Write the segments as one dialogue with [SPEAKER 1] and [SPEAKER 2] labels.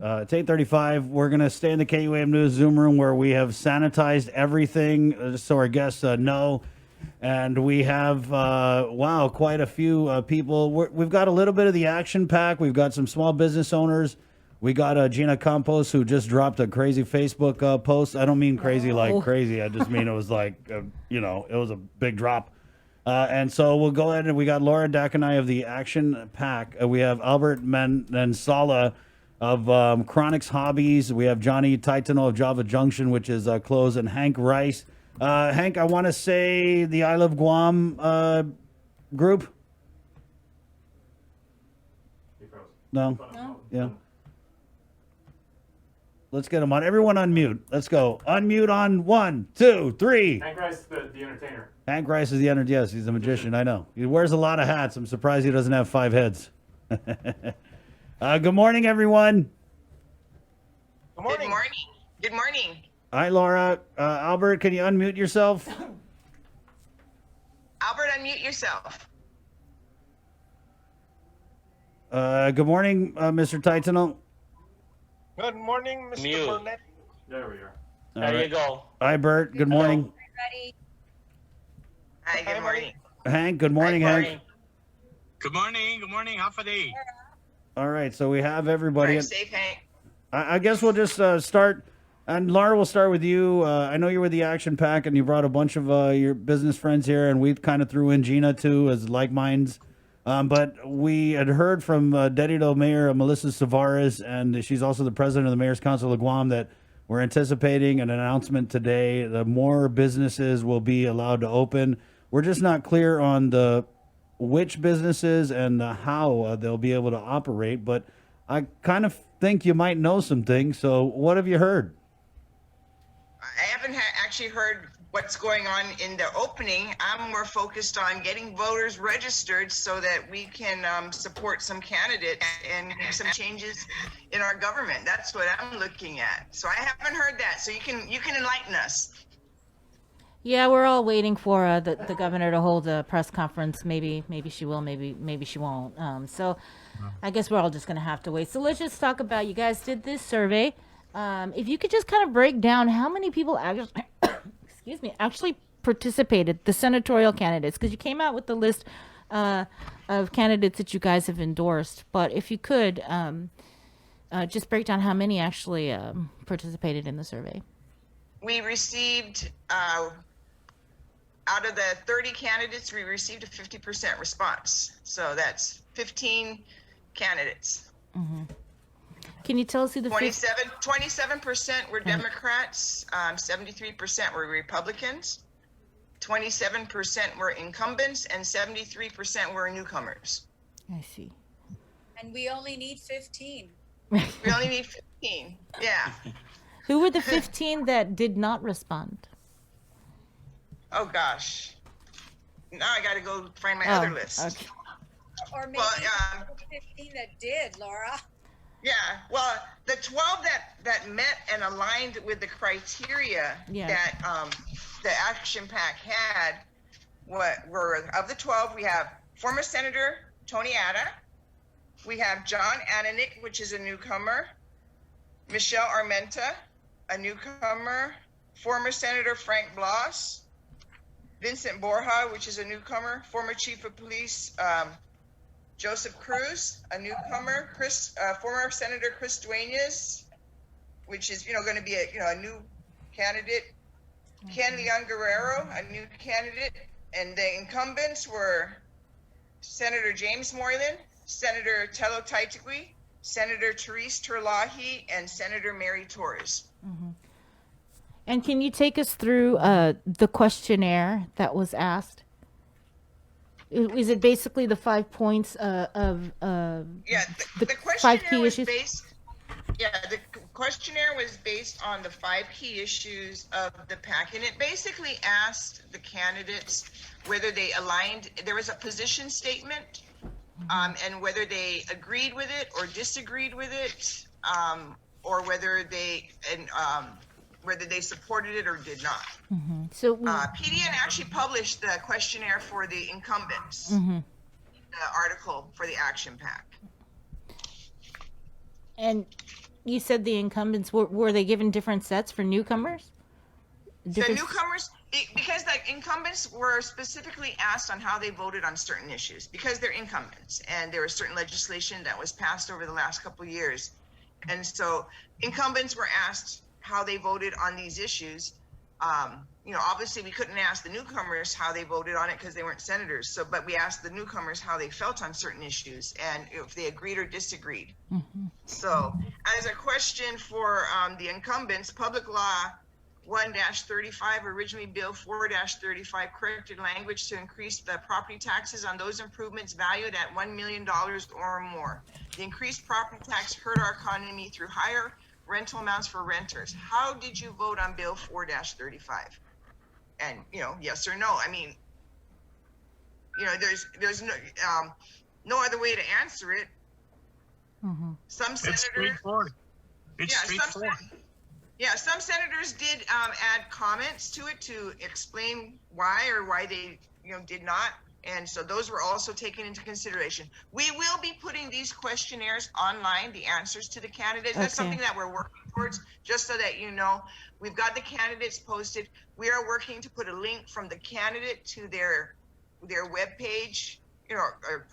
[SPEAKER 1] It's 8:35. We're going to stay in the KUAM News Zoom room where we have sanitized everything so our guests know. And we have, wow, quite a few people. We've got a little bit of the action pack. We've got some small business owners. We got Gina Campos, who just dropped a crazy Facebook post. I don't mean crazy like crazy. I just mean it was like, it was a big drop. And so we'll go ahead and we got Laura Dakanai of the Action Pack. We have Albert Mansala of Chronics Hobbies. We have Johnny Titano of Java Junction, which is closed, and Hank Rice. Hank, I want to say the I Love Guam group. No? Yeah. Let's get them on. Everyone unmute. Let's go. Unmute on 1, 2, 3.
[SPEAKER 2] Hank Rice, the entertainer.
[SPEAKER 1] Hank Rice is the entertainer. Yes, he's a magician. I know. He wears a lot of hats. I'm surprised he doesn't have 5 heads. Good morning, everyone.
[SPEAKER 3] Good morning. Good morning. Good morning.
[SPEAKER 1] Hi, Laura. Albert, can you unmute yourself?
[SPEAKER 3] Albert, unmute yourself.
[SPEAKER 1] Good morning, Mr. Titano.
[SPEAKER 4] Good morning, Mr. Burnett.
[SPEAKER 2] There we are.
[SPEAKER 4] There you go.
[SPEAKER 1] Hi, Bert. Good morning.
[SPEAKER 3] Hi, good morning.
[SPEAKER 1] Hank, good morning, Hank.
[SPEAKER 5] Good morning. Good morning. Half a day.
[SPEAKER 1] All right, so we have everybody.
[SPEAKER 3] Drive safe, Hank.
[SPEAKER 1] I guess we'll just start. And Laura, we'll start with you. I know you're with the Action Pack, and you brought a bunch of your business friends here, and we kind of threw in Gina, too, as like minds. But we had heard from Deputy Mayor Melissa Savares, and she's also the president of the Mayor's Council of Guam, that we're anticipating an announcement today that more businesses will be allowed to open. We're just not clear on the which businesses and how they'll be able to operate, but I kind of think you might know some things. So what have you heard?
[SPEAKER 3] I haven't actually heard what's going on in the opening. I'm more focused on getting voters registered so that we can support some candidates and make some changes in our government. That's what I'm looking at. So I haven't heard that. So you can enlighten us.
[SPEAKER 6] Yeah, we're all waiting for the governor to hold a press conference. Maybe she will. Maybe she won't. So I guess we're all just gonna have to wait. So let's just talk about, you guys did this survey. If you could just kind of break down how many people actually participated, the senatorial candidates, because you came out with the list of candidates that you guys have endorsed. But if you could just break down how many actually participated in the survey.
[SPEAKER 3] We received, out of the 30 candidates, we received a 50% response. So that's 15 candidates.
[SPEAKER 6] Mm-hmm. Can you tell us who the
[SPEAKER 3] 27% were Democrats, 73% were Republicans, 27% were incumbents, and 73% were newcomers.
[SPEAKER 6] I see.
[SPEAKER 7] And we only need 15.
[SPEAKER 3] We only need 15. Yeah.
[SPEAKER 6] Who were the 15 that did not respond?
[SPEAKER 3] Oh gosh. Now I got to go find my other list.
[SPEAKER 6] Okay.
[SPEAKER 7] Or maybe 15 that did, Laura.
[SPEAKER 3] Yeah, well, the 12 that met and aligned with the criteria that the Action Pack had, were of the 12, we have former Senator Tony Atta, we have John Ananik, which is a newcomer, Michelle Armenta, a newcomer, former Senator Frank Blas, Vincent Borja, which is a newcomer, former Chief of Police Joseph Cruz, a newcomer, former Senator Chris Duenas, which is going to be a new candidate, Ken Leon Guerrero, a new candidate, and the incumbents were Senator James Moylan, Senator Tello Taitigui, Senator Therese Terlahi, and Senator Mary Torres.
[SPEAKER 6] Mm-hmm. And can you take us through the questionnaire that was asked? Is it basically the 5 points of
[SPEAKER 3] the questionnaire
[SPEAKER 6] 5 key
[SPEAKER 3] was
[SPEAKER 6] issues?
[SPEAKER 3] The questionnaire was based on the 5 key issues of the pack, and it basically asked the candidates whether they aligned. There was a position statement, and whether they agreed with it or disagreed with it, or whether they supported it or did not.
[SPEAKER 6] Mm-hmm. So
[SPEAKER 3] PDN actually published the questionnaire for the incumbents,
[SPEAKER 6] mm-hmm.
[SPEAKER 3] the article for the Action Pack.
[SPEAKER 6] And You said the incumbents were they given different sets for newcomers?
[SPEAKER 3] The newcomers, because the incumbents were specifically asked on how they voted on certain issues because they're incumbents, and there was certain legislation that was passed over the last couple of years, and so incumbents were asked how they voted on these issues. You know, obviously we couldn't ask the newcomers how they voted on it because they weren't senators. So, but we asked the newcomers how they felt on certain issues and if they agreed or disagreed. So, as a question for the incumbents, Public Law 1-35, originally Bill 4-35, corrected language to increase the property taxes on those improvements valued at $1 million or more. The increased property tax hurt our economy through higher rental amounts for renters. How did you vote on Bill 4-35? And, you know, yes or no. I mean, you know, there's no other way to answer it. Some
[SPEAKER 5] It's
[SPEAKER 3] senators,
[SPEAKER 5] straightforward. It's straightforward.
[SPEAKER 3] some senators did add comments to it to explain why they, you know, did not. And so those were also taken into consideration. We will be putting these questionnaires online, the answers to the candidates. That's something that we're working towards, just so that you know. We've got the candidates posted. We are working to put a link from the candidate to their webpage, you know, or,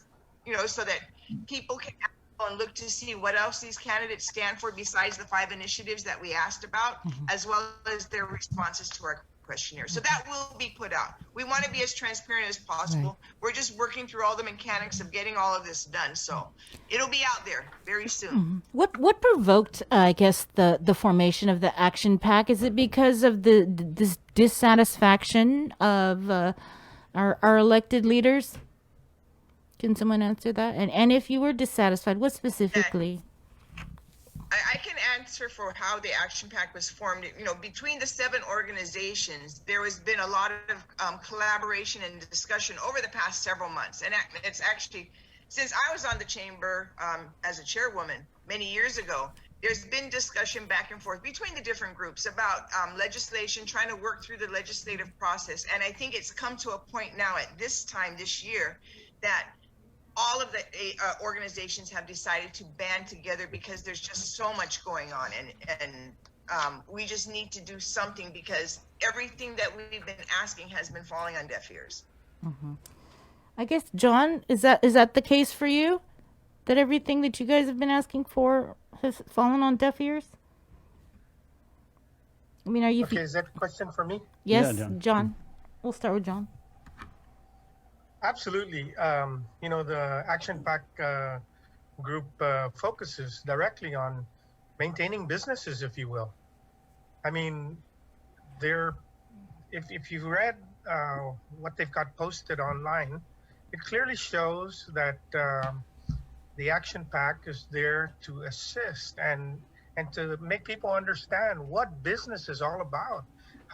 [SPEAKER 3] you know, so that people can go and look to see what else these candidates stand for besides the 5 initiatives that we asked about, as well as their responses to our questionnaire. So that will be put out. We want to be as transparent as possible. We're just working through all the mechanics of getting all of this done. So it'll be out there very soon.
[SPEAKER 6] What provoked, I guess, the formation of the action pack? Is it because of this dissatisfaction of our elected leaders? Can someone answer that? And if you were dissatisfied, what specifically?
[SPEAKER 3] I can answer for how the action pack was formed. You know, between the 7 organizations, there has been a lot of collaboration and discussion over the past several months. And it's actually, since I was on the chamber as a chairwoman many years ago, there's been discussion back and forth between the different groups about legislation, trying to work through the legislative process. And I think it's come to a point now at this time this year that all of the organizations have decided to band together because there's just so much going on, and we just need to do something because everything that we've been asking has been falling on deaf ears.
[SPEAKER 6] I guess, John, is that the case for you? That everything that you guys have been asking for has fallen on deaf ears? I mean, are you?
[SPEAKER 4] Okay, is that a question for me?
[SPEAKER 6] Yes, yeah, John. We'll start with John.
[SPEAKER 4] Absolutely. You know, the Action Pack group focuses directly on maintaining businesses, if you will. I mean, if you've read what they've got posted online, it clearly shows that the Action Pack is there to assist and to make people understand what business is all about,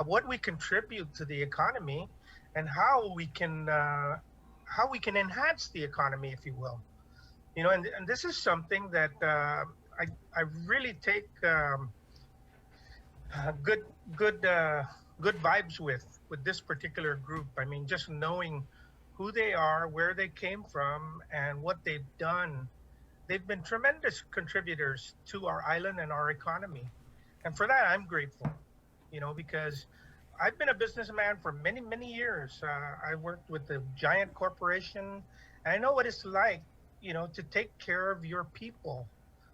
[SPEAKER 4] what we contribute to the economy, and how we can enhance the economy, if you will. You know, and this is something that I really take good vibes with this particular group. I mean, just knowing who they are, where they came from, and what they've done. They've been tremendous contributors to our island and our economy. And for that, I'm grateful, you know, because I've been a businessman for many, many years. I worked with a giant corporation. And I know what it's like, you know, to take care of your people.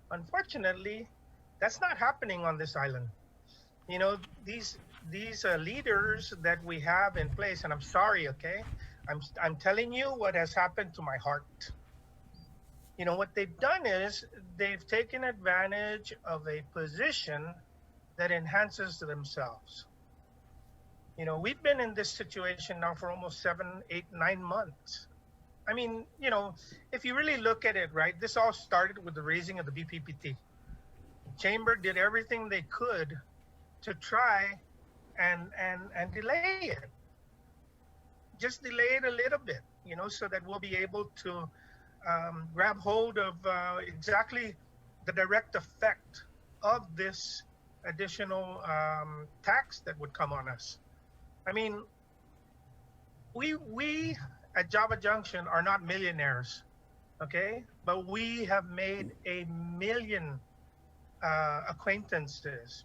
[SPEAKER 4] Unfortunately, that's not happening on this island. You know, these leaders that we have in place, and I'm sorry, okay? I'm telling you what has happened to my heart. You know, what they've done is they've taken advantage of a position that enhances themselves. You know, we've been in this situation now for almost 7, 8, 9 months. I mean, you know, if you really look at it, right, this all started with the raising of the BPPT. The chamber did everything they could to try and delay it. Just delay it a little bit, you know, so that we'll be able to grab hold of exactly the direct effect of this additional tax that would come on us. I mean, we at Java Junction are not millionaires, okay? But we have made $1 million acquaintances.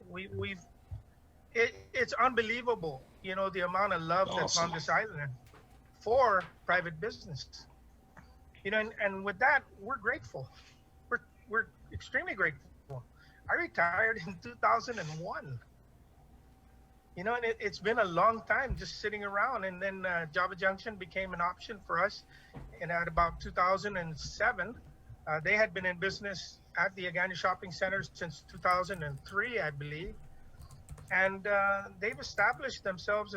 [SPEAKER 4] It's unbelievable, you know, the amount of love that's on this island for private business. You know, and with that, we're grateful. We're extremely grateful. I retired in 2001. You know, and it's been a long time just sitting around. And then Java Junction became an option for us. And at about 2007, they had been in business at the Agani Shopping Center since 2003, I believe. And they've established themselves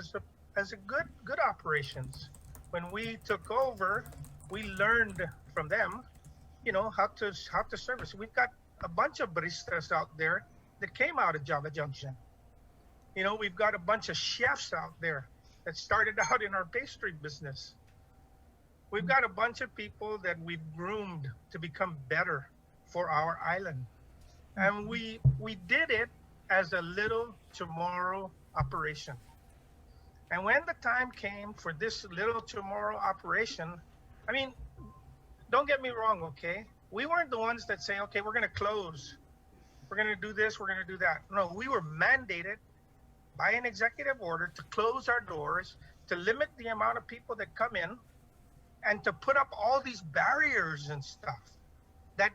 [SPEAKER 4] as a good operations. When we took over, we learned from them, you know, how to service. We've got a bunch of baristas out there that came out of Java Junction. You know, we've got a bunch of chefs out there that started out in our pastry business. We've got a bunch of people that we've groomed to become better for our island. And we did it as a little tomorrow operation. And when the time came for this little tomorrow operation, I mean, don't get me wrong, okay? We weren't the ones that say, okay, we're going to close. We're going to do this, we're going to do that. No, we were mandated by an executive order to close our doors, to limit the amount of people that come in, and to put up all these barriers and stuff that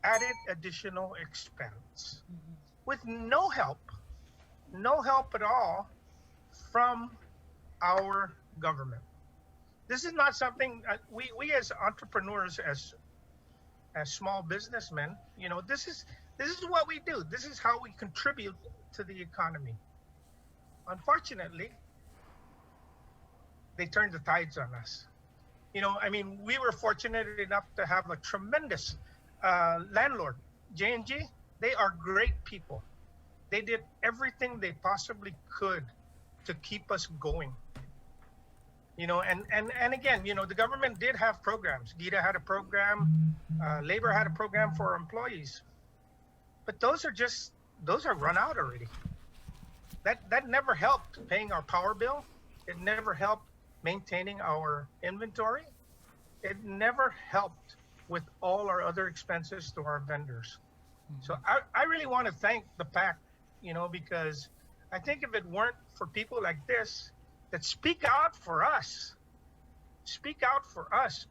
[SPEAKER 4] added additional expense with no help at all from our government. This is not something we as entrepreneurs, as small businessmen, you know, this is what we do. This is how we contribute to the economy. Unfortunately, they turned the tides on us. You know, I mean, we were fortunate enough to have a tremendous landlord, J&G. They are great people. They did everything they possibly could to keep us going. You know, and again, you know, the government did have programs. GITA had a program, Labor had a program for employees, but those are run out already. That never helped paying our power bill. It never helped maintaining our inventory. It never helped with all our other expenses to our vendors. So I really want to thank the PAC, you know, because I think if it weren't for people like this that speak out for us,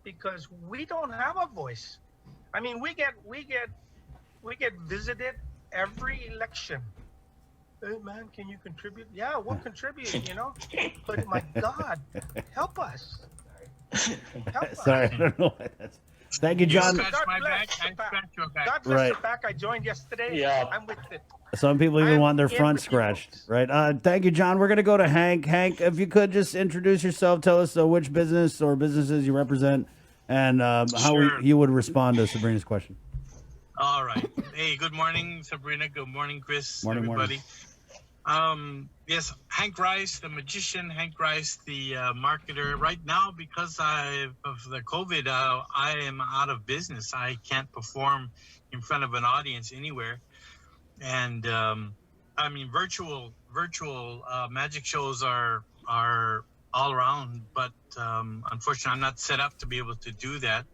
[SPEAKER 4] because we don't have a voice. I mean, we get visited every election. Hey man, can you contribute? Yeah, we'll contribute, you know. But my God, help us. Help us.
[SPEAKER 1] Sorry, I don't know why that's. Thank you, John.
[SPEAKER 5] Scratch my back, I scratch your back.
[SPEAKER 4] God bless
[SPEAKER 1] Right.
[SPEAKER 4] the PAC. I joined yesterday.
[SPEAKER 8] Yeah.
[SPEAKER 4] I'm with it.
[SPEAKER 1] Some people even
[SPEAKER 4] I'm
[SPEAKER 1] want their
[SPEAKER 4] in
[SPEAKER 1] front
[SPEAKER 4] with you
[SPEAKER 1] scratched,
[SPEAKER 4] folks.
[SPEAKER 1] right? Thank you, John. We're going to go to Hank. Hank, if you could just introduce yourself, tell us which business or businesses you represent, and how
[SPEAKER 5] Sure.
[SPEAKER 1] you would respond to Sabrina's question.
[SPEAKER 5] All right. Hey, good morning, Sabrina. Good morning, Chris.
[SPEAKER 1] Morning,
[SPEAKER 5] everybody. Yes, Hank Rice, the magician, Hank Rice, the marketer. Right now, because of the COVID, I am out of business. I can't perform in front of an audience anywhere. And I mean, virtual magic shows are all around, but unfortunately, I'm not set up to be able to do that.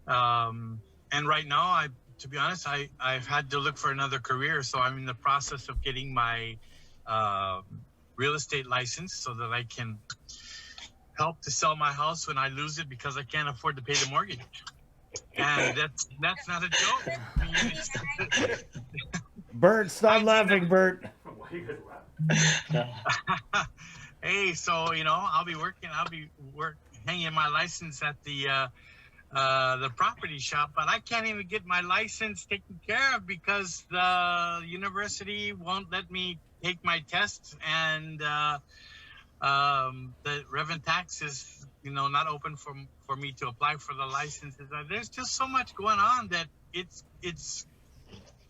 [SPEAKER 5] And right now, to be honest, I've had to look for another career. So I'm in the process of getting my real estate license so that I can help to sell my house when I lose it because I can't afford to pay the mortgage. And that's not a joke. I mean,
[SPEAKER 1] Bert, stop laughing, Bert.
[SPEAKER 2] Why you guys laugh?
[SPEAKER 5] Hey, so you know, I'll be hanging my license at the property shop, but I can't even get my license taken care of because the university won't let me take my tests, and the revenue tax is, you know, not open for me to apply for the licenses. There's just so much going on that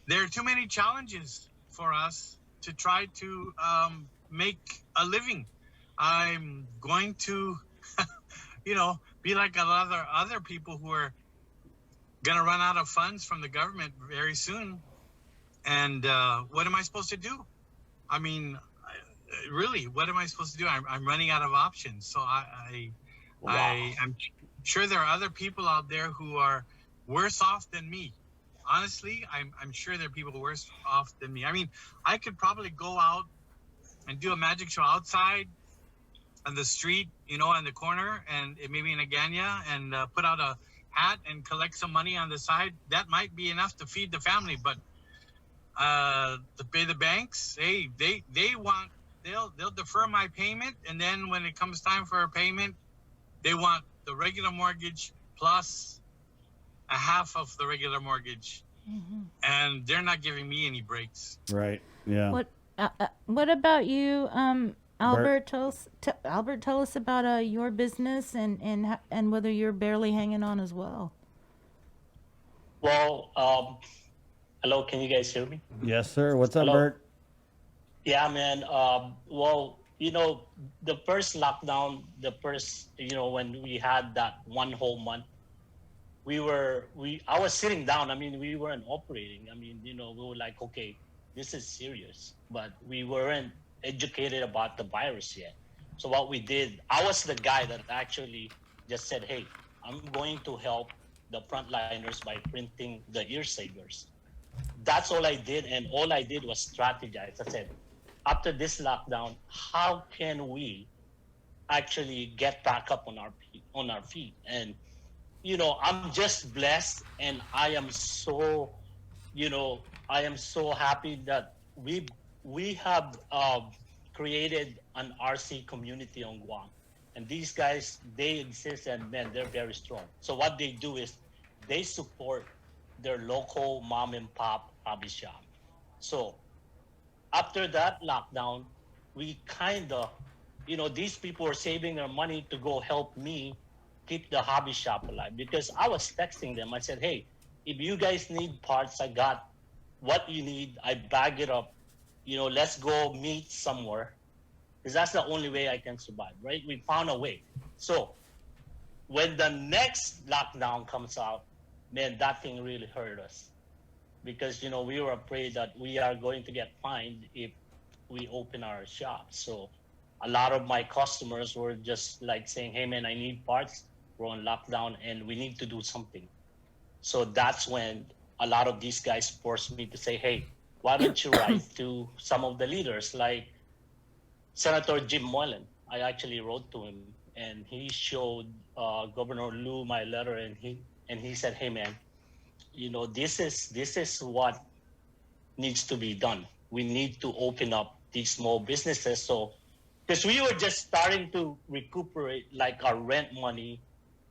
[SPEAKER 5] there are too many challenges for us to try to make a living. I'm going to, you know, be like a lot of other people who are going to run out of funds from the government very soon. And what am I supposed to do? I mean, really, what am I supposed to do? I'm running out of options. So I'm sure there are other people out there who are worse off than me. honestly, I'm sure there are people worse off than me. I mean, I could probably go out and do a magic show outside on the street, on the corner, and maybe in a Ganya, and put out a hat and collect some money on the side. That might be enough to feed the family, but to pay the banks, hey, they'll defer my payment, and then when it comes time for a payment, they want the regular mortgage plus a half of the regular mortgage, and they're not giving me any breaks.
[SPEAKER 1] Right. Yeah.
[SPEAKER 6] What about you, Albert?
[SPEAKER 1] Bert?
[SPEAKER 6] Albert, tell us about your business and whether you're barely hanging on as well.
[SPEAKER 8] Well, hello, can you guys hear me?
[SPEAKER 1] Yes, sir. What's up,
[SPEAKER 8] Hello.
[SPEAKER 1] Bert?
[SPEAKER 8] Yeah, man. Well, the first lockdown, when we had that one whole month, I was sitting down. I mean, we weren't operating. I mean, we were like, okay, this is serious, but we weren't educated about the virus yet. So what we did, I was the guy that actually just said, hey, I'm going to help the frontliners by printing the ear savers. That's all I did, and all I did was strategize. I said, after this lockdown, how can we actually get back up on our feet? And I'm just blessed, and I am so happy that we have created an RC community on Guam, and these guys, they exist, and man, they're very strong. So what they do is they support their local mom and pop hobby shop. So after that lockdown, we these people were saving their money to go help me keep the hobby shop alive, because I was texting them. I said, hey, if you guys need parts, I got what you need. I bag it up. Let's go meet somewhere, because that's the only way I can survive, right? We found a way. So when the next lockdown comes out, man, that thing really hurt us, because we were afraid that we are going to get fined if we open our shop. So a lot of my customers were just like saying, hey man, I need parts, we're on lockdown and we need to do something. So that's when a lot of these guys forced me to say, hey, why don't you write to some of the leaders, like Senator Jim Moylan. I actually wrote to him, and he showed Governor Liu my letter, and he said, hey man, this is what needs to be done. We need to open up these small businesses. So, because we were just starting to recuperate like our rent money,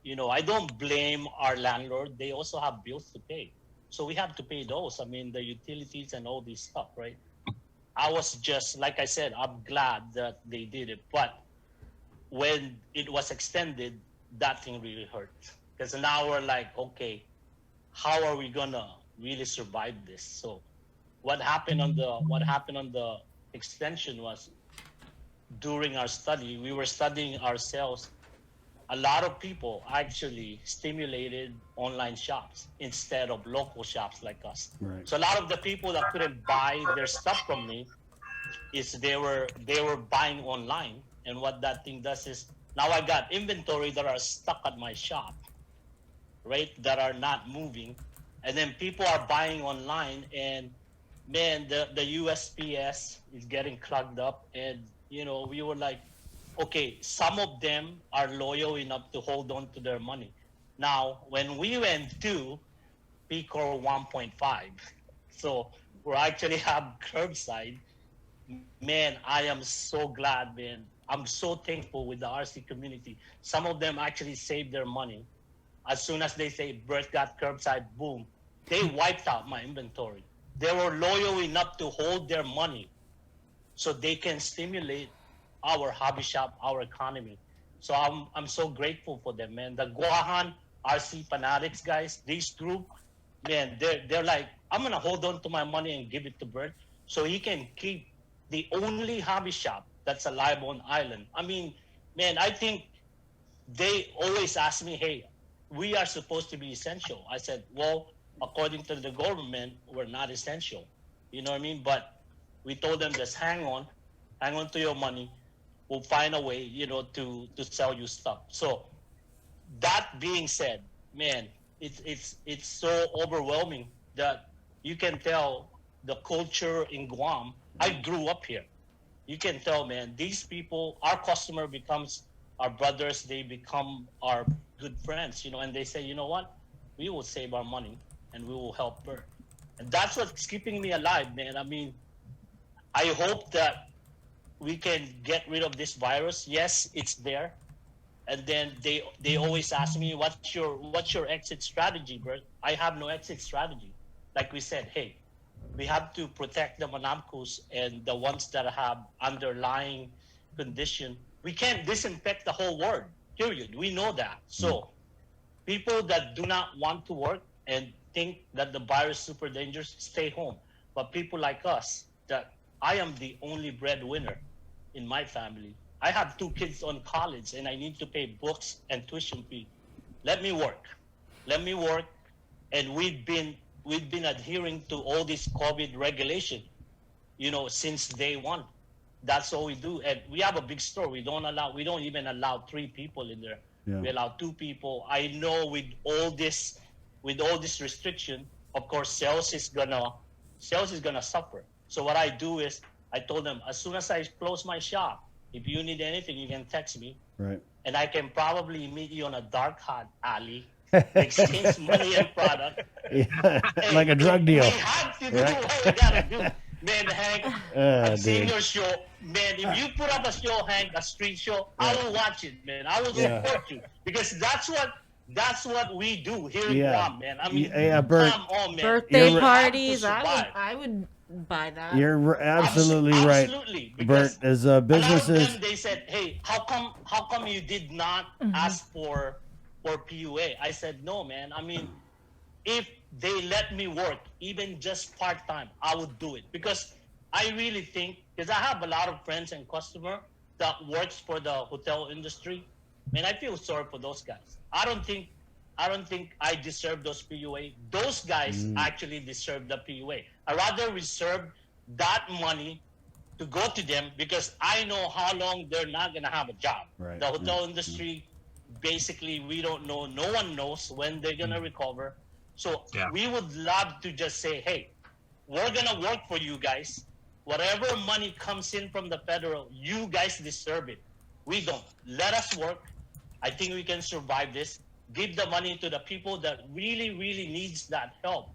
[SPEAKER 8] I don't blame our landlord. They also have bills to pay. So we have to pay those. I mean, the utilities and all this stuff, right? I was just, like I said, I'm glad that they did it. But when it was extended, that thing really hurt. Because now we're like, okay, how are we gonna really survive this? So what happened on the extension was, during our study, we were studying ourselves. A lot of people actually stimulated online shops instead of local shops like us.
[SPEAKER 1] Right.
[SPEAKER 8] So a lot of the people that couldn't buy their stuff from me is they were buying online. And what that thing does is, now I got inventory that are stuck at my shop, right? That are not moving. And then people are buying online, and man, the USPS is getting clogged up. And, we were like, okay, some of them are loyal enough to hold on to their money. Now, when we went to PCOR 1.5, so we actually have curbside, man, I am so glad, man. I'm so thankful with the RC community. Some of them actually saved their money. As soon as they say, Bert got curbside, boom, they wiped out my inventory. They were loyal enough to hold their money so they can stimulate our hobby shop, our economy. So I'm so grateful for them, man. The Guahan RC fanatics guys, this group, man, they're like, I'm gonna hold on to my money and give it to Bert so he can keep the only hobby shop that's alive on island. I mean, man, I think they always ask me, hey, we are supposed to be essential. I said, well, according to the government, we're not essential. You know what I mean? But we told them, just hang on to your money. We'll find a way, to sell you stuff. So that being said, man, it's so overwhelming that you can tell the culture in Guam. I grew up here. You can tell, man, these people, our customer becomes our brothers. They become our good friends, and they say, you know what? We will save our money and we will help Bert. And that's what's keeping me alive, man. I mean, I hope that we can get rid of this virus. Yes, it's there. And then they always ask me, what's your exit strategy, Bert? I have no exit strategy. Like we said, hey, we have to protect the Manamcos and the ones that have underlying condition. We can't disinfect the whole world, period. We know that. So people that do not want to work and think that the virus is super dangerous, stay home. But people like us, that I am the only breadwinner in my family. I have 2 kids on college and I need to pay books and tuition fee. Let me work. And we've been adhering to all this COVID regulation, since day one. That's all we do. And we have a big store. We don't even allow 3 people in there. Yeah. We allow 2 people. I know with all this restriction, of course, sales is gonna suffer. So what I do is I told them, as soon as I close my shop, if you need anything, you can text me.
[SPEAKER 1] Right.
[SPEAKER 8] And I can probably meet you on a dark hot alley, exchange money and product.
[SPEAKER 1] Yeah, like a drug deal.
[SPEAKER 8] We have to do what we gotta do. Man, Hank, I've seen your show. Man, if you put up a show, Hank, a street show, I will watch it, man. I will support you. Because that's what we do here in Guam, man. I mean,
[SPEAKER 1] Bert,
[SPEAKER 8] come on, man.
[SPEAKER 6] Birthday parties, I would buy that.
[SPEAKER 1] You're absolutely right.
[SPEAKER 8] Absolutely.
[SPEAKER 1] Bert, as businesses,
[SPEAKER 8] they said, hey, how come you did not ask for PUA? I said, no, man. I mean, if they let me work, even just part-time, I would do it. Because I really think, because I have a lot of friends and customer that works for the hotel industry, man, I feel sorry for those guys. I don't think I deserve those PUA. Those guys actually deserve the PUA. I rather reserve that money to go to them because I know how long they're not going to have a job.
[SPEAKER 1] Right.
[SPEAKER 8] The hotel industry, basically, we don't know. No one knows when they're going to recover. So we would love to just say, hey, we're going to work for you guys. Whatever money comes in from the federal, you guys deserve it. We don't. Let us work. I think we can survive this. Give the money to the people that really, really needs that help.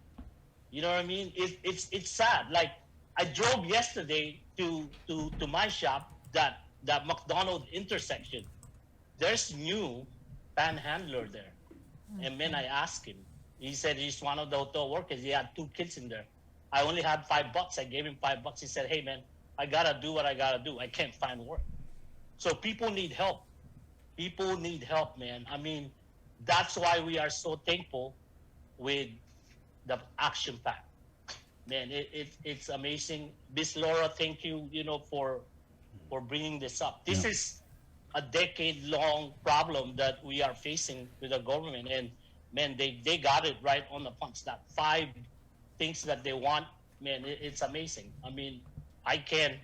[SPEAKER 8] You know what I mean? It's sad. Like, I drove yesterday to my shop, that McDonald intersection. There's new panhandler there. And then I asked him. He said he's one of the hotel workers. He had 2 kids in there. I only had $5. I gave him $5. He said, hey, man, I got to do what I got to do. I can't find work. So people need help. People need help, man. I mean, that's why we are so thankful with the action pack. Man, it's amazing. Miss Laura, thank you, for bringing this up. This is a decade-long problem that we are facing with the government. And, man, they got it right on the punch. That 5 things that they want, man, it's amazing. I mean, I can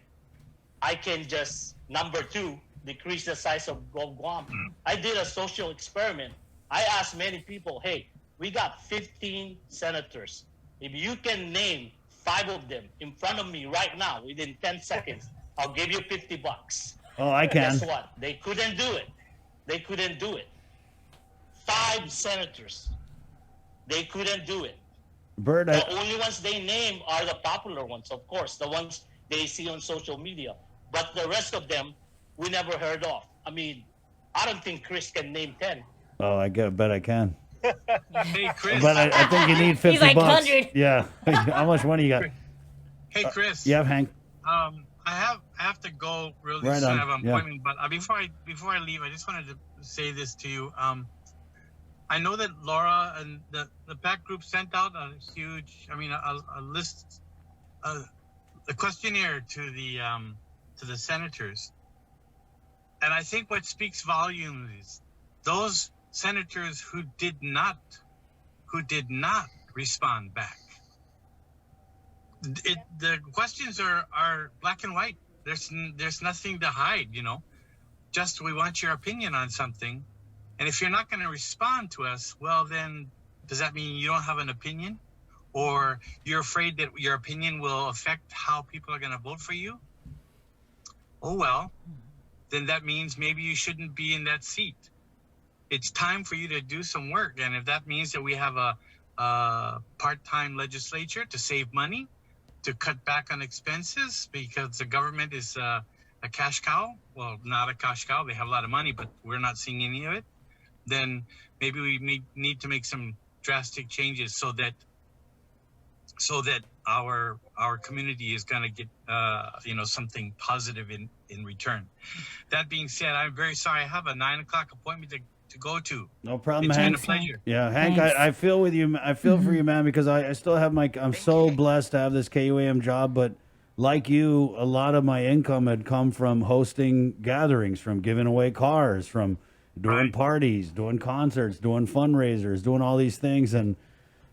[SPEAKER 8] just, number 2, decrease the size of Guam. I did a social experiment. I asked many people, hey, we got 15 senators. If you can name 5 of them in front of me right now, within 10 seconds, I'll give you $50.
[SPEAKER 1] Oh, I can.
[SPEAKER 8] Guess what? They couldn't do it. 5 senators. They couldn't do it.
[SPEAKER 1] Bert,
[SPEAKER 8] the only ones they name are the popular ones, of course, the ones they see on social media. But the rest of them, we never heard of. I mean, I don't think Chris can name 10.
[SPEAKER 1] Oh, bet I can.
[SPEAKER 5] Hey, Chris.
[SPEAKER 1] But I think you need $50.
[SPEAKER 6] He's like 100.
[SPEAKER 1] Yeah. How much money you got?
[SPEAKER 5] Hey, Chris.
[SPEAKER 1] Yeah, Hank.
[SPEAKER 5] I have to go really
[SPEAKER 1] right
[SPEAKER 5] soon.
[SPEAKER 1] on.
[SPEAKER 5] I have an appointment, but before I leave, I just wanted to say this to you. I know that Laura and the PAC group sent out a huge, a list, a questionnaire to the senators, and I think what speaks volumes is those senators who did not respond back. The questions are black and white. There's nothing to hide, Just we want your opinion on something. And if you're not going to respond to us, well, then does that mean you don't have an opinion? or you're afraid that your opinion will affect how people are going to vote for you, oh well, then that means maybe you shouldn't be in that seat. It's time for you to do some work. And if that means that we have a part-time legislature to save money, to cut back on expenses because the government is a cash cow, well, not a cash cow, they have a lot of money, but we're not seeing any of it, then maybe we need to make some drastic changes so that our community is going to get something positive in return. That being said, I'm very sorry. I have a 9 o'clock appointment to go to.
[SPEAKER 1] No problem,
[SPEAKER 5] It's
[SPEAKER 1] Hank.
[SPEAKER 5] been a pleasure.
[SPEAKER 1] Yeah, Hank, I feel with you. I feel for you, man, because I still have I'm so blessed to have this KUAM job, but like you, a lot of my income had come from hosting gatherings, from giving away cars, from doing parties, doing concerts, doing fundraisers, doing all these things. And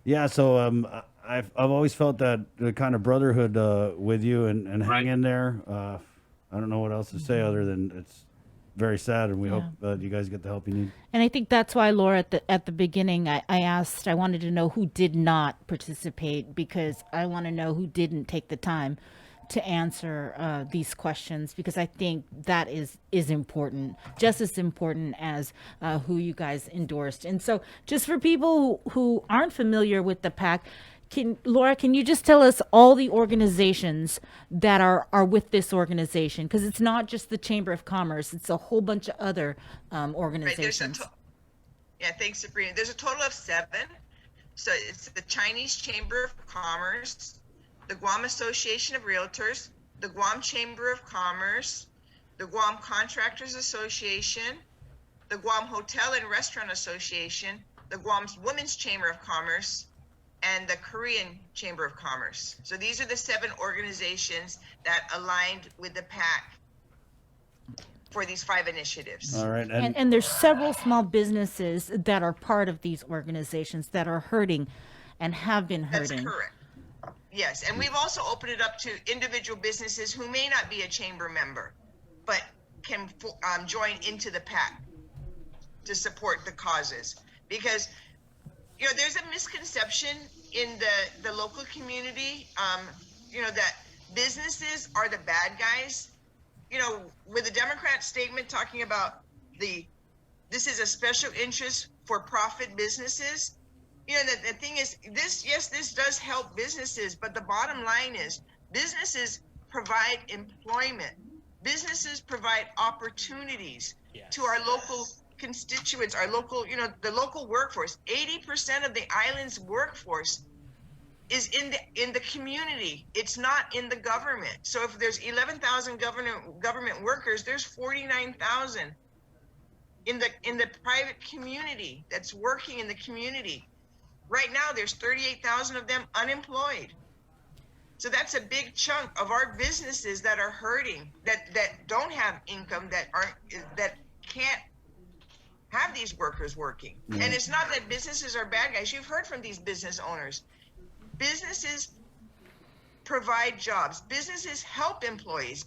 [SPEAKER 1] yeah, so I've always felt that the kind of brotherhood with you and hang in there. I don't know what else to say other than it's very sad, and we hope you guys get the help you need.
[SPEAKER 6] And I think that's why, Laura, at the beginning, I wanted to know who did not participate, because I want to know who didn't take the time to answer these questions, because I think that is important, just as important as who you guys endorsed. And so just for people who aren't familiar with the PAC, Laura, can you just tell us all the organizations that are with this organization? Because it's not just the Chamber of Commerce, it's a whole bunch of other organizations.
[SPEAKER 3] Right, thanks, Sabrina. There's a total of 7. So it's the Chinese Chamber of Commerce, the Guam Association of Realtors, the Guam Chamber of Commerce, the Guam Contractors Association, the Guam Hotel and Restaurant Association, the Guam's Women's Chamber of Commerce, and the Korean Chamber of Commerce. So these are the 7 organizations that aligned with the PAC for these 5 initiatives.
[SPEAKER 1] All right.
[SPEAKER 6] And there's several small businesses that are part of these organizations that are hurting and have been hurting.
[SPEAKER 3] That's correct. Yes, and we've also opened it up to individual businesses who may not be a chamber member, but can join into the PAC to support the causes. Because there's a misconception in the local community, that businesses are the bad guys. With the Democrat statement talking about this is a special interest for profit businesses. The thing is, this does help businesses, but the bottom line is businesses provide employment. Businesses provide opportunities to our local constituents, our local, the local workforce. 80% of the island's workforce is in the community. It's not in the government. So if there's 11,000 government workers, there's 49,000 in the private community that's working in the community. Right now, there's 38,000 of them unemployed. So that's a big chunk of our businesses that are hurting, that don't have income, that can't have these workers working. And it's not that businesses are bad guys. You've heard from these business owners. Businesses provide jobs. Businesses help employees.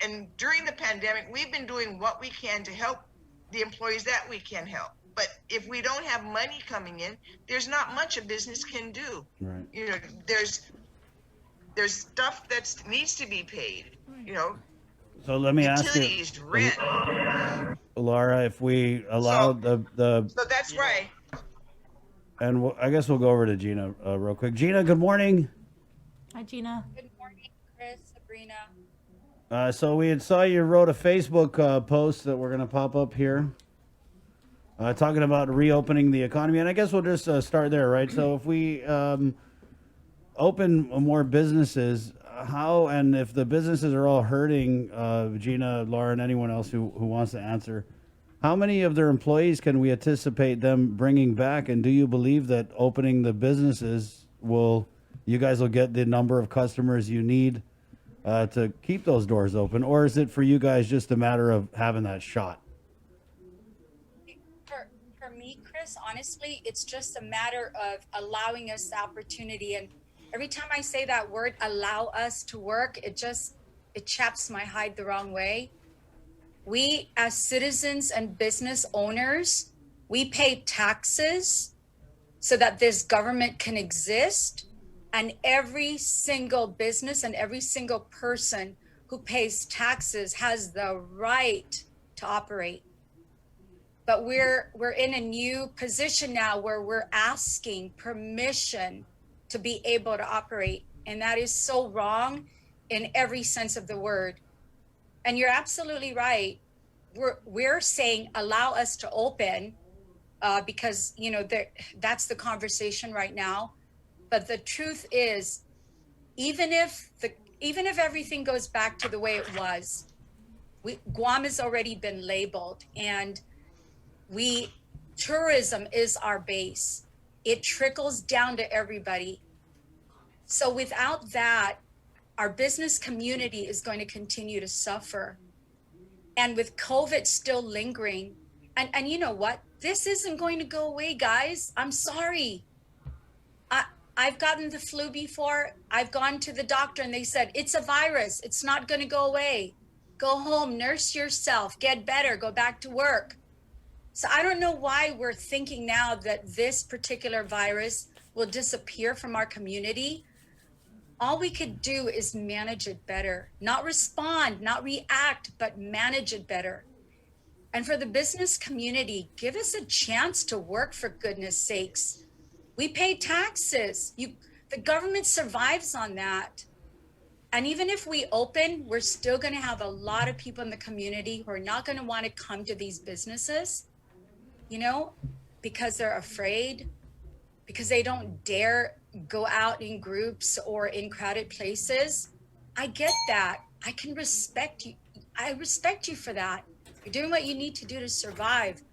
[SPEAKER 3] And during the pandemic, we've been doing what we can to help the employees that we can help. But if we don't have money coming in, there's not much a business can do. Right. There's stuff that needs to be paid.
[SPEAKER 1] So let me ask you,
[SPEAKER 3] utilities, rent.
[SPEAKER 1] Laura, if we allow the
[SPEAKER 3] So that's why.
[SPEAKER 1] And I guess we'll go over to Gina real quick. Gina, good morning.
[SPEAKER 6] Hi, Gina.
[SPEAKER 7] Good morning, Chris, Sabrina.
[SPEAKER 1] So we saw you wrote a Facebook post that we're going to pop up here. Talking about reopening the economy, and I guess we'll just start there, right? So if we open more businesses, how, and if the businesses are all hurting, Gina, Laura, and anyone else who wants to answer, how many of their employees can we anticipate them bringing back? And do you believe that opening the businesses you guys will get the number of customers you need to keep those doors open? Or is it for you guys just a matter of having that shot?
[SPEAKER 7] For me, Chris, honestly, it's just a matter of allowing us the opportunity. And every time I say that word, allow us to work, it chaps my hide the wrong way. We, as citizens and business owners, we pay taxes so that this government can exist and every single business and every single person who pays taxes has the right to operate. But we're in a new position now where we're asking permission to be able to operate. And that is so wrong in every sense of the word. And you're absolutely right. We're saying allow us to open because that's the conversation right now. But the truth is, even if everything goes back to the way it was, Guam has already been labeled, and tourism is our base. It trickles down to everybody. So without that, our business community is going to continue to suffer. And with COVID still lingering, and you know what? This isn't going to go away, guys. I'm sorry. I've gotten the flu before. I've gone to the doctor and they said, it's a virus. It's not going to go away. Go home, nurse yourself, get better, go back to work. So I don't know why we're thinking now that this particular virus will disappear from our community. All we could do is manage it better, not respond, not react, but manage it better. And for the business community, give us a chance to work, for goodness sakes. We pay taxes. The government survives on that. And even if we open, we're still going to have a lot of people in the community who are not going to want to come to these businesses, because they're afraid, because they don't dare go out in groups or in crowded places. I get that. I can respect you. I respect you for that. You're doing what you need to do to survive.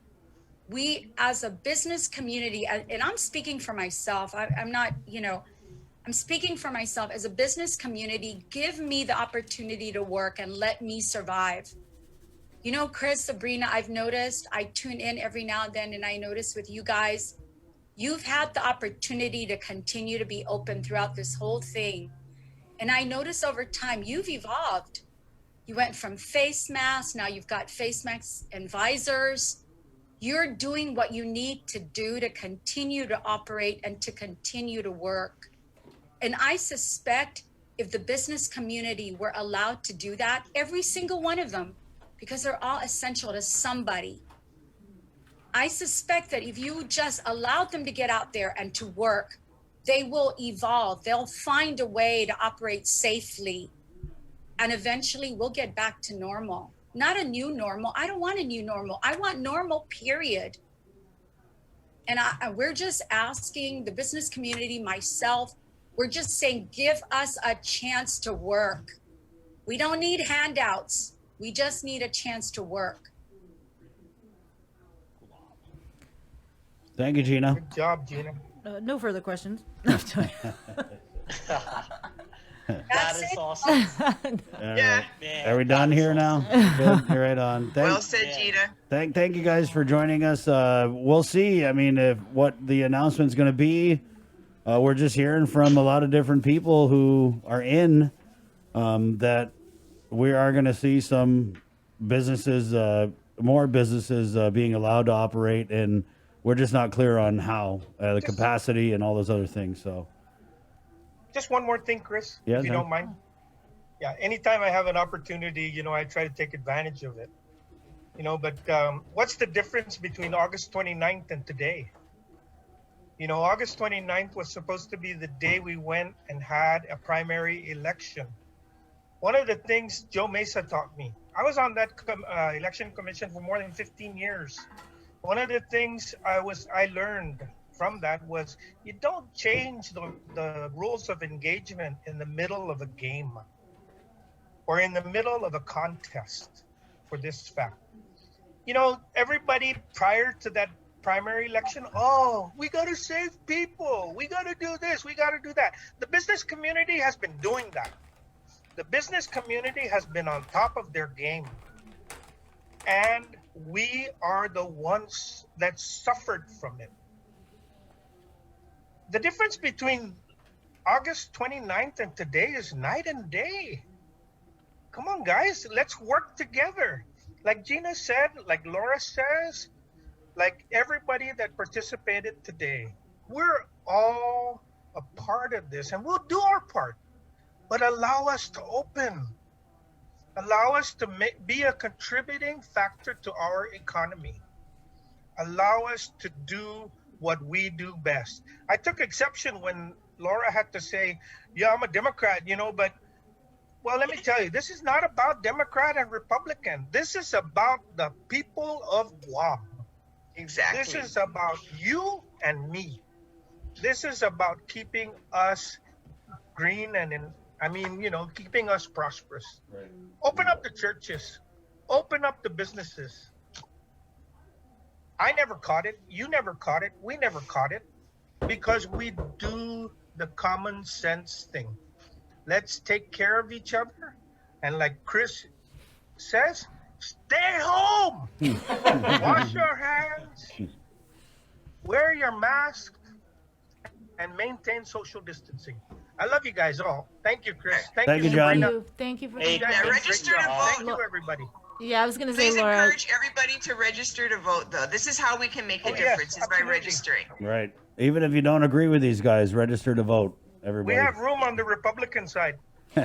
[SPEAKER 7] We, as a business community, and I'm speaking for myself, I'm not, I'm speaking for myself as a business community, give me the opportunity to work and let me survive. Chris, Sabrina, I've noticed, I tune in every now and then, and I notice with you guys, you've had the opportunity to continue to be open throughout this whole thing. And I notice over time, you've evolved. You went from face masks, now you've got face masks and visors. You're doing what you need to do to continue to operate and to continue to work. And I suspect if the business community were allowed to do that, every single one of them, because they're all essential to somebody, I suspect that if you just allowed them to get out there and to work, they will evolve. They'll find a way to operate safely. And eventually we'll get back to normal. Not a new normal. I don't want a new normal. I want normal, period. And we're just asking the business community, myself, we're just saying, give us a chance to work. We don't need handouts. We just need a chance to work.
[SPEAKER 1] Thank you, Gina.
[SPEAKER 4] Good job, Gina.
[SPEAKER 6] No further questions.
[SPEAKER 8] That
[SPEAKER 7] That's
[SPEAKER 8] is
[SPEAKER 7] it.
[SPEAKER 8] awesome.
[SPEAKER 3] Yeah.
[SPEAKER 8] Man,
[SPEAKER 1] Are we done
[SPEAKER 8] that is
[SPEAKER 1] here
[SPEAKER 8] awesome.
[SPEAKER 1] now? Good. You're right on.
[SPEAKER 3] Well said, Gina.
[SPEAKER 1] Thank you guys for joining us. We'll see. I mean, if what the announcement's going to be. We're just hearing from a lot of different people who are in that we are going to see some businesses, more businesses being allowed to operate, and we're just not clear on how, the capacity and all those other things. So,
[SPEAKER 4] Just one more thing, Chris,
[SPEAKER 1] Yeah,
[SPEAKER 4] if you
[SPEAKER 1] no.
[SPEAKER 4] don't mind. Yeah, anytime I have an opportunity, I try to take advantage of it. But what's the difference between August 29th and today? August 29th was supposed to be the day we went and had a primary election. One of the things Joe Mesa taught me, I was on that election commission for more than 15 years. One of the things I learned from that was you don't change the rules of engagement in the middle of a game or in the middle of a contest for this fact. Everybody prior to that primary election, we got to save people. We got to do this. We got to do that. The business community has been doing that. The business community has been on top of their game. And we are the ones that suffered from it. The difference between August 29th and today is night and day. Come on, guys, let's work together. Like Gina said, like Laura says, like everybody that participated today, We're all a part of this, and we'll do our part. But allow us to open. Allow us to be a contributing factor to our economy. Allow us to do what we do best. I took exception when Laura had to say, yeah, I'm a Democrat, but well, let me tell you, this is not about Democrat and Republican. This is about the people of Guam.
[SPEAKER 3] Exactly.
[SPEAKER 4] This is about you and me. This is about keeping us green keeping us prosperous.
[SPEAKER 1] Right.
[SPEAKER 4] Open up the churches. Open up the businesses. I never caught it. You never caught it. We never caught it because we do the common sense thing. Let's take care of each other. And like Chris says, stay home. Wash your hands. Wear your mask. And maintain social distancing. I love you guys all. Thank you, Chris.
[SPEAKER 1] Thank you, John.
[SPEAKER 6] Thank you for
[SPEAKER 8] Hey,
[SPEAKER 3] Yeah, register to vote.
[SPEAKER 4] Thank you, everybody.
[SPEAKER 6] Yeah, I was gonna say,
[SPEAKER 3] Please
[SPEAKER 6] Laura.
[SPEAKER 3] encourage everybody to register to vote, though. This is how we can make a difference, is by
[SPEAKER 4] absolutely.
[SPEAKER 3] registering.
[SPEAKER 1] Right. Even if you don't agree with these guys, register to vote.
[SPEAKER 4] We
[SPEAKER 1] Everybody.
[SPEAKER 4] have room on the Republican side.
[SPEAKER 7] And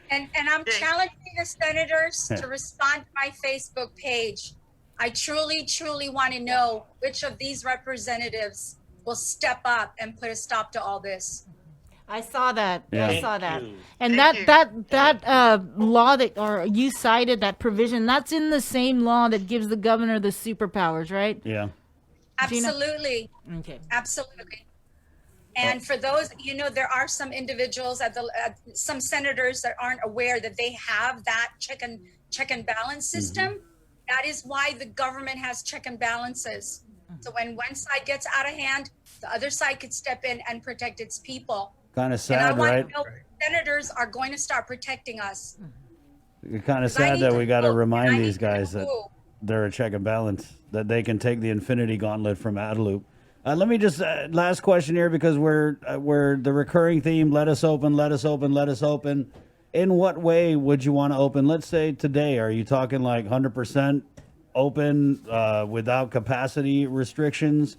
[SPEAKER 7] I'm challenging the senators to respond to my Facebook page. I truly, truly want to know which of these representatives will step up and put a stop to all this.
[SPEAKER 6] I saw that.
[SPEAKER 1] Yeah.
[SPEAKER 6] I saw that.
[SPEAKER 8] Thank you.
[SPEAKER 6] And
[SPEAKER 3] Thank
[SPEAKER 6] that law that, or you cited that provision, that's in the same law that gives the governor the superpowers, right?
[SPEAKER 1] Yeah.
[SPEAKER 6] Gina?
[SPEAKER 7] Absolutely.
[SPEAKER 6] Okay.
[SPEAKER 7] Absolutely. And for those, there are some individuals some senators that aren't aware that they have that check and balance system. That is why the government has check and balances. So when one side gets out of hand, the other side could step in and protect its people.
[SPEAKER 1] Kind of
[SPEAKER 7] And I
[SPEAKER 1] sad,
[SPEAKER 7] want
[SPEAKER 1] right?
[SPEAKER 7] to know if senators are going to start protecting us.
[SPEAKER 1] It's kind of
[SPEAKER 7] 'Cause I
[SPEAKER 1] sad
[SPEAKER 7] need
[SPEAKER 1] that
[SPEAKER 7] to
[SPEAKER 1] we got to
[SPEAKER 7] know, and
[SPEAKER 1] remind
[SPEAKER 7] I
[SPEAKER 1] these
[SPEAKER 7] need to know
[SPEAKER 1] guys that
[SPEAKER 7] who.
[SPEAKER 1] they're a check and balance, that they can take the infinity gauntlet from Adelup. Let me just last question here, because we're the recurring theme. Let us open. Let us open. Let us open. In what way would you want to open? Let's say today. Are you talking like 100% open without capacity restrictions?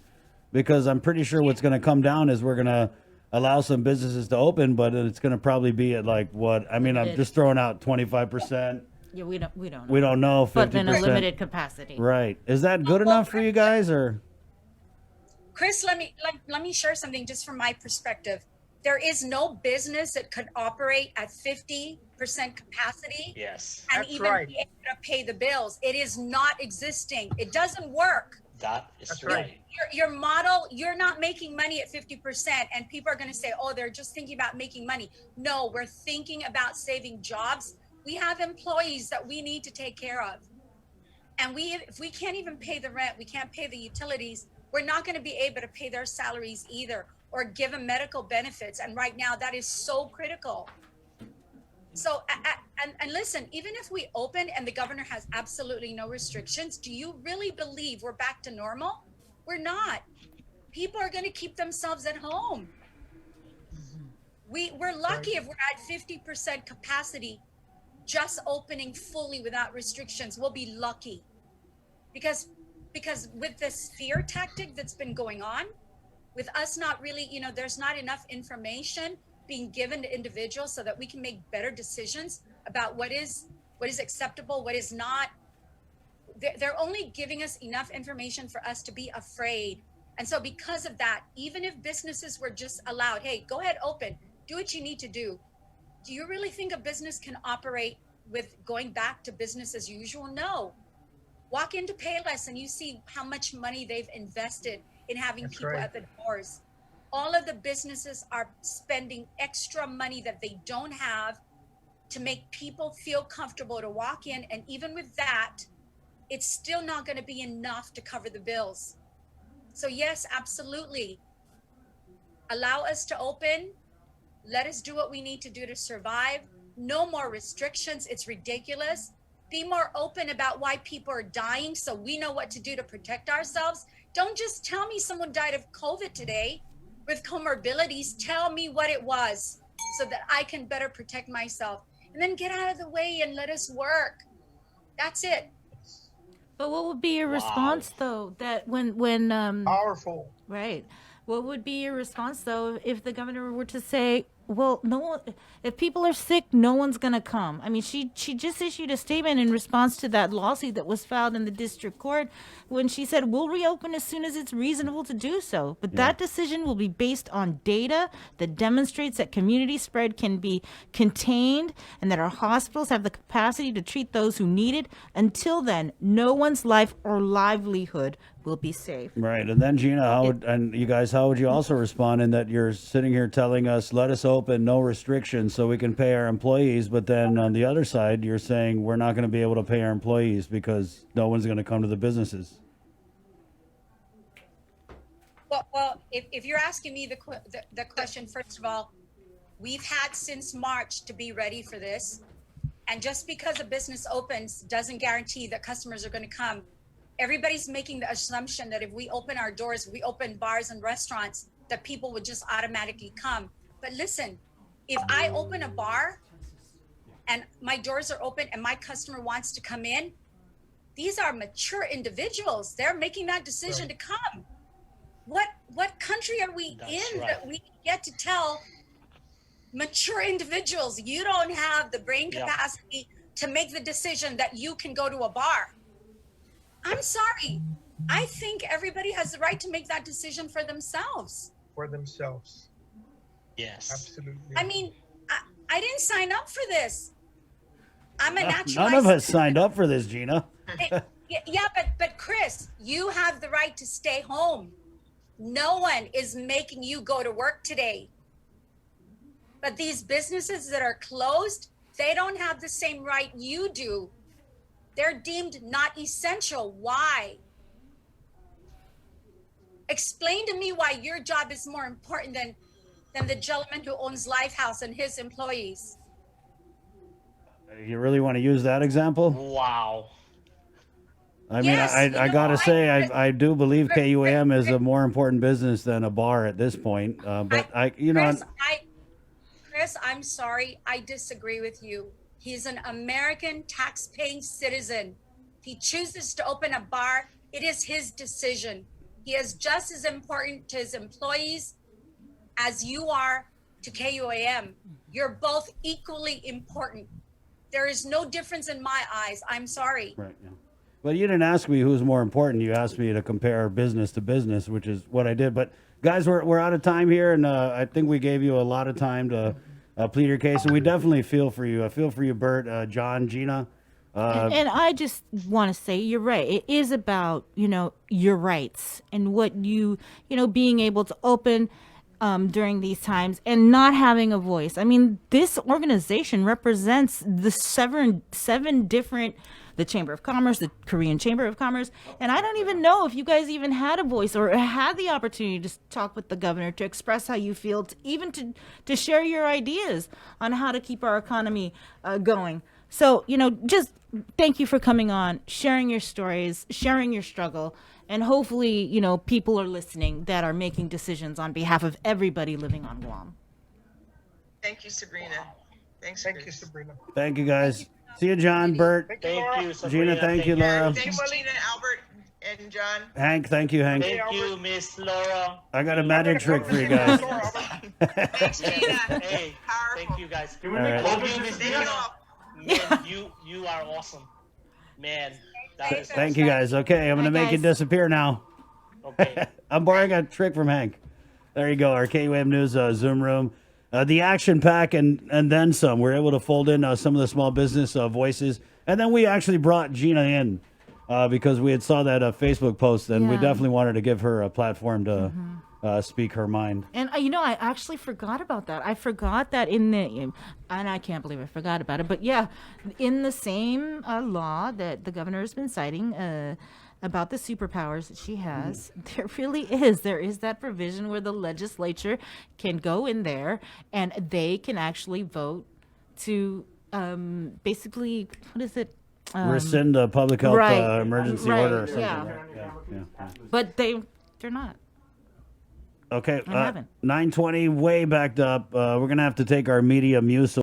[SPEAKER 1] Because I'm pretty sure what's going to come down is we're going to allow some businesses to open, but it's going to probably be at like what? I mean, I'm just throwing out 25%.
[SPEAKER 6] Yeah, we don't know.
[SPEAKER 1] We don't know. 50%.
[SPEAKER 6] But in a limited capacity.
[SPEAKER 1] Right. Is that good enough for you guys, or?
[SPEAKER 7] Chris, let me share something just from my perspective. There is no business that could operate at 50% capacity
[SPEAKER 8] Yes,
[SPEAKER 7] and
[SPEAKER 4] That's
[SPEAKER 7] even
[SPEAKER 4] right.
[SPEAKER 7] be able to pay the bills. It is not existing. It doesn't work.
[SPEAKER 8] that is
[SPEAKER 4] That's
[SPEAKER 8] right.
[SPEAKER 4] right.
[SPEAKER 7] Your model, you're not making money at 50%, and people are going to say, oh, they're just thinking about making money. No, we're thinking about saving jobs. We have employees that we need to take care of. And if we can't even pay the rent, we can't pay the utilities, we're not going to be able to pay their salaries either, or give them medical benefits. And right now that is so critical. So, and listen, even if we open and the governor has absolutely no restrictions, do you really believe we're back to normal? We're not. People are going to keep themselves at home. We're lucky if we're at 50% capacity, just opening fully without restrictions. We'll be lucky. Because with this fear tactic that's been going on, with us not really, there's not enough information being given to individuals so that we can make better decisions about what is acceptable, what is not. They're only giving us enough information for us to be afraid. And so because of that, even if businesses were just allowed, hey, go ahead, open, do what you need to do. Do you really think a business can operate with going back to business as usual? No. Walk into Payless and you see how much money they've invested in having
[SPEAKER 4] That's
[SPEAKER 7] people
[SPEAKER 4] right.
[SPEAKER 7] at the doors. All of the businesses are spending extra money that they don't have to make people feel comfortable to walk in. And even with that, it's still not going to be enough to cover the bills. So yes, absolutely. Allow us to open. Let us do what we need to do to survive. No more restrictions. It's ridiculous. Be more open about why people are dying so we know what to do to protect ourselves. Don't just tell me someone died of COVID today with comorbidities. Tell me what it was so that I can better protect myself. And then get out of the way and let us work. That's it.
[SPEAKER 6] But what would be your response though? That when
[SPEAKER 4] Powerful.
[SPEAKER 6] right. What would be your response though if the governor were to say, "Well, no one, if people are sick, no one's gonna come." I mean, she just issued a statement in response to that lawsuit that was filed in the district court when she said, "We'll reopen as soon as it's reasonable to do so." But that decision will be based on data that demonstrates that community spread can be contained and that our hospitals have the capacity to treat those who need it. Until then, no one's life or livelihood will be safe.
[SPEAKER 1] Right, and then Gina, and you guys, how would you also respond in that you're sitting here telling us, let us open, no restrictions, so we can pay our employees, but then on the other side, you're saying we're not going to be able to pay our employees because no one's going to come to the businesses.
[SPEAKER 7] Well, if you're asking me the question, first of all, we've had since March to be ready for this. And just because a business opens doesn't guarantee that customers are going to come. Everybody's making the assumption that if we open our doors, we open bars and restaurants, that people would just automatically come. But listen, if I open a bar and my doors are open and my customer wants to come in, these are mature individuals. They're making that decision to come. What country are we in that we get to tell mature individuals, you don't have the brain capacity to make the decision that you can go to a bar? I'm sorry. I think everybody has the right to make that decision for themselves.
[SPEAKER 4] For themselves.
[SPEAKER 8] Yes.
[SPEAKER 4] Absolutely.
[SPEAKER 7] I mean, I didn't sign up for this. I'm a naturalized.
[SPEAKER 1] None of us signed up for this, Gina.
[SPEAKER 7] Yeah, but Chris, you have the right to stay home. No one is making you go to work today. But these businesses that are closed, they don't have the same right you do. They're deemed not essential. Why? Explain to me why your job is more important than the gentleman who owns Lifehouse and his employees.
[SPEAKER 1] You really want to use that example?
[SPEAKER 8] Wow.
[SPEAKER 1] I mean,
[SPEAKER 7] Yes,
[SPEAKER 1] I gotta say, I do believe KUAM is a more important business than a bar at this point. But
[SPEAKER 7] Chris, I'm sorry, I disagree with you. He's an American tax-paying citizen. If he chooses to open a bar, it is his decision. He is just as important to his employees as you are to KUAM. You're both equally important. There is no difference in my eyes. I'm sorry.
[SPEAKER 1] Right. Yeah. Well, you didn't ask me who's more important. You asked me to compare business to business, which is what I did. But guys, we're out of time here, and I think we gave you a lot of time to plead your case, and we definitely feel for you. I feel for you, Bert, John, Gina.
[SPEAKER 6] And I just want to say you're right. It is about, your rights and what being able to open during these times and not having a voice. I mean, this organization represents the seven different, the Chamber of Commerce, the Korean Chamber of Commerce. And I don't even know if you guys even had a voice or had the opportunity to talk with the governor, to express how you feel, even to share your ideas on how to keep our economy going. So, just thank you for coming on, sharing your stories, sharing your struggle. And hopefully, people are listening that are making decisions on behalf of everybody living on Guam.
[SPEAKER 3] Thank you, Sabrina. Thanks,
[SPEAKER 4] Thank
[SPEAKER 3] Chris.
[SPEAKER 4] you, Sabrina.
[SPEAKER 1] Thank you, guys. See you, John, Bert,
[SPEAKER 8] Thank you, Sabrina.
[SPEAKER 1] Gina. Thank you, Laura.
[SPEAKER 3] Thanks, Gina, Albert, and John.
[SPEAKER 1] Hank, thank you, Hank.
[SPEAKER 8] Thank you, Miss Laura.
[SPEAKER 1] I got a magic trick for you guys.
[SPEAKER 3] Thanks, Gina.
[SPEAKER 8] Hey,
[SPEAKER 3] Powerful.
[SPEAKER 8] thank you guys.
[SPEAKER 1] All right.
[SPEAKER 3] Thank you all.
[SPEAKER 8] Man, you are awesome. Man, that is
[SPEAKER 1] Thank you, guys. Okay, I'm going to
[SPEAKER 6] Bye,
[SPEAKER 1] make it
[SPEAKER 6] guys.
[SPEAKER 1] disappear now.
[SPEAKER 8] okay.
[SPEAKER 1] I'm borrowing a trick from Hank. There you go, our KUAM News Zoom room. The action pack and then some. We're able to fold in some of the small business voices. And then we actually brought Gina in because we had saw that Facebook post, and we
[SPEAKER 6] Yeah.
[SPEAKER 1] definitely wanted to give her a platform to speak her mind.
[SPEAKER 6] And I actually forgot about that. I forgot that and I can't believe I forgot about it. But yeah, in the same law that the governor has been citing about the superpowers that she has, there is that provision where the legislature can go in there and they can actually vote to basically, what is it?
[SPEAKER 1] Rescind a public health
[SPEAKER 6] right,
[SPEAKER 1] emergency
[SPEAKER 6] right,
[SPEAKER 1] order or something.
[SPEAKER 6] yeah.
[SPEAKER 1] Right? Yeah.
[SPEAKER 6] But they're not.
[SPEAKER 1] Okay,
[SPEAKER 6] I haven't.
[SPEAKER 1] 9:20, way backed up. We're going to have to take our media muse